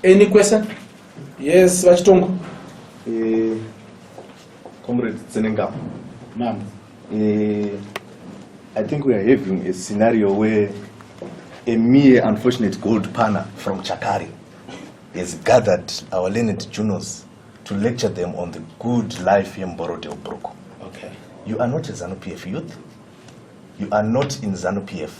Any question? Yes, Vachitongo. Comrade Tsenengamu. Ma'am. I think we are having a scenario where a mere unfortunate gold panner from Chakari has gathered our learned juniors to lecture them on the good life here in Borode Obroko. Okay. You are not a ZANU-PF youth. You are not in ZANU-PF.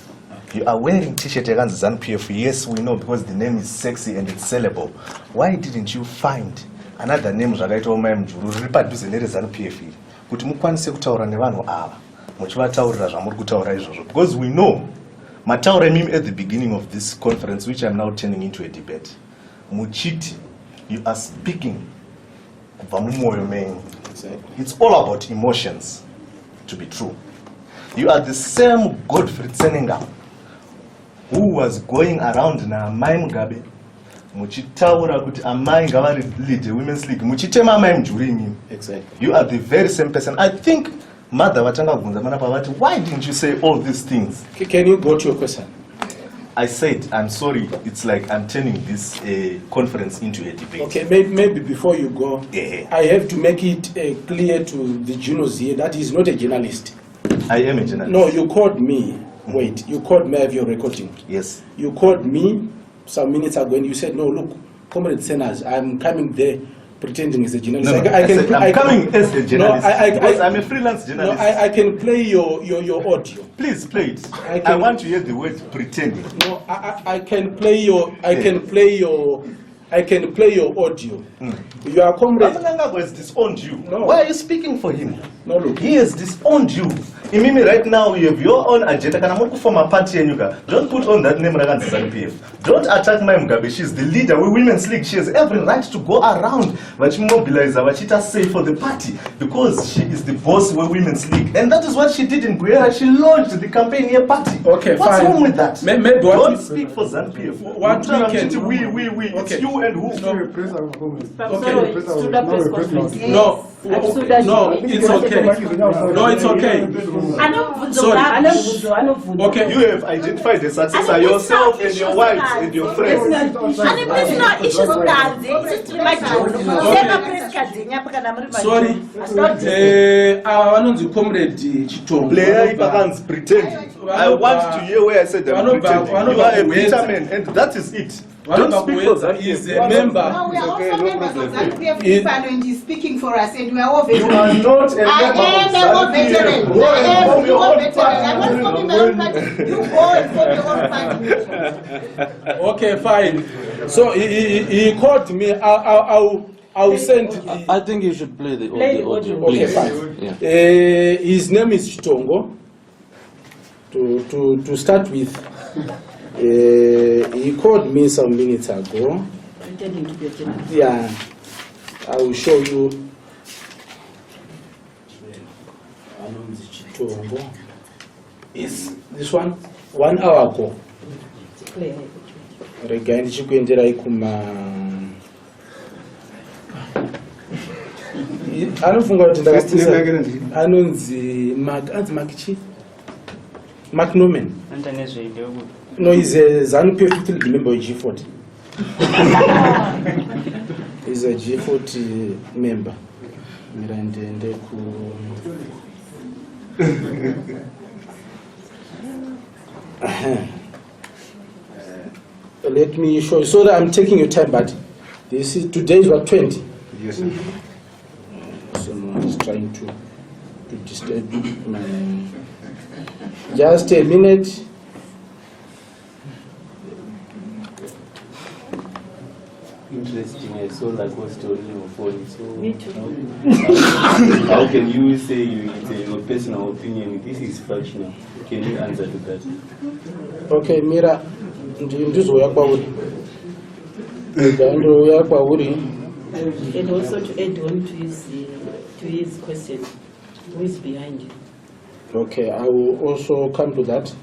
Okay. You are wearing t-shirt against ZANU-PF. Yes, we know, because the name is sexy and it's sellable. Why didn't you find another name zvakaita omaimjuru riri padhuze nerezanu-PF iri kuti mukwanise kutaura nevanhu ava muchivataurira zvamuri kutaura izvozvo? Because we know mataura emimi at the beginning of this conference, which I'm now turning into a debate, muchiti you are speaking kubva mumwoyo menyu. It's all about emotions, to be true. You are the same Godfrey Tsenengamu who was going around naamai Mugabe muchitaura kuti amai ngavari lead the women's league, muchitema amai mujuri imimi. Exactly. You are the very same person. I think mother vatanga kubvunza mana pavati, why didn't you say all these things? Can you go to your question? I said, I'm sorry, it's like I'm turning this conference into a debate. Okay, maybe before you go, I have to make it clear to the juniors here that he's not a journalist. I am a journalist. No, you called me. Wait, you called me, I have your recording. Yes. You called me some minutes ago and you said, no, look, Comrade Senaz, I'm coming there pretending as a journalist. No, I'm coming as a journalist. No, I'm a freelance journalist. No, I can play your audio. Please play it. I want to hear the word pretending. No, I can play your I can play your audio. Your comrade has disowned you. No. Why are you speaking for him? No, look. He has disowned you. Imimi, right now you have your own agenda. Kana muri form a party enyuka. Don't put on that name Ragan ZANU-PF. Don't attack my Mugabe. She's the leader of Women's League. She has every right to go around but mobilize her, say for the party, because she is the boss of Women's League. And that is what she did in Buyera. She launched the campaign year party. Okay, what's fine. wrong with that? Don't speak for ZANU-PF. What we can we. Okay. It's you and who? No. Okay. No, it's okay. No, it's okay. Sorry. Okay. You have identified the successor yourself and your wives and your friends. Sorry. Anonzi Comrade Chitongo. Player Ipagan's pretending. I want to hear where I said that pretending. You are a bitter man, and that is it. Don't speak for that. He is a member. No, we are also members of ZANU-PF and he's speaking for us, and we are all You are not a member I am a veteran. I'm not forming my own party. You go and form your own party. Okay, fine. So he called me. I'll send. I think you should play the audio. Okay, Please. fine. Yeah. His name is Chitongo. To start with, he called me some minutes ago. Pretending to be a journalist. Yeah, I will show you. Chitongo. Is this one? 1 hour ago. Rega ndichikuendera ikuma. Anofunga kuti ndakatisa. Anonzi Makichi. Mark Norman. No, he's a ZANU-PF member of G40. He's a G40 member. Let me show you. So that I'm taking your time, but this is today is what 20. Yes, sir. Someone is trying to disturb my. Just a minute. Interesting. I saw like a story on your phone. So Me too. how can you say it's your personal opinion? This is factional. Can you answer to that? Okay, Mira, ndizoya kwauri. Ndoya kwauri. And also to add on to his question, who is behind you? Okay, I will also come to that.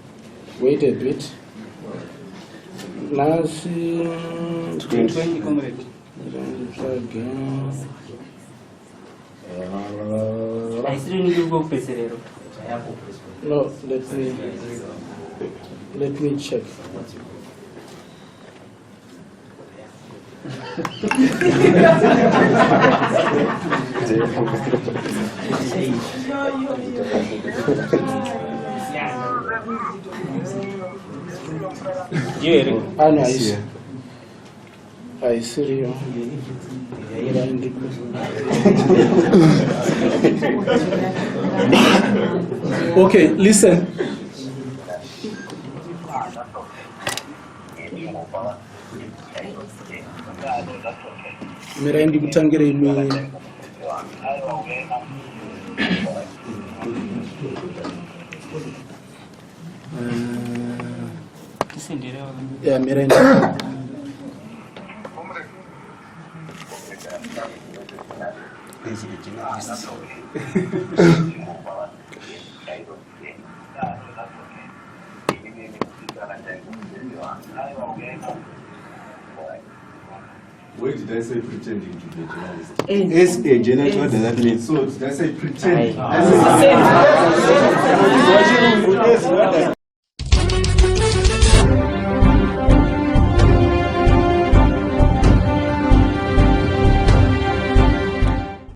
Wait a bit. Nancy. 20 comrade. No, let me check. Ano I see you. Okay, listen. Mirendi kutangire imi. Yeah, Mirendi. Where did I say pretending to be a journalist? As a journalist, what does that mean? So did I say pretend?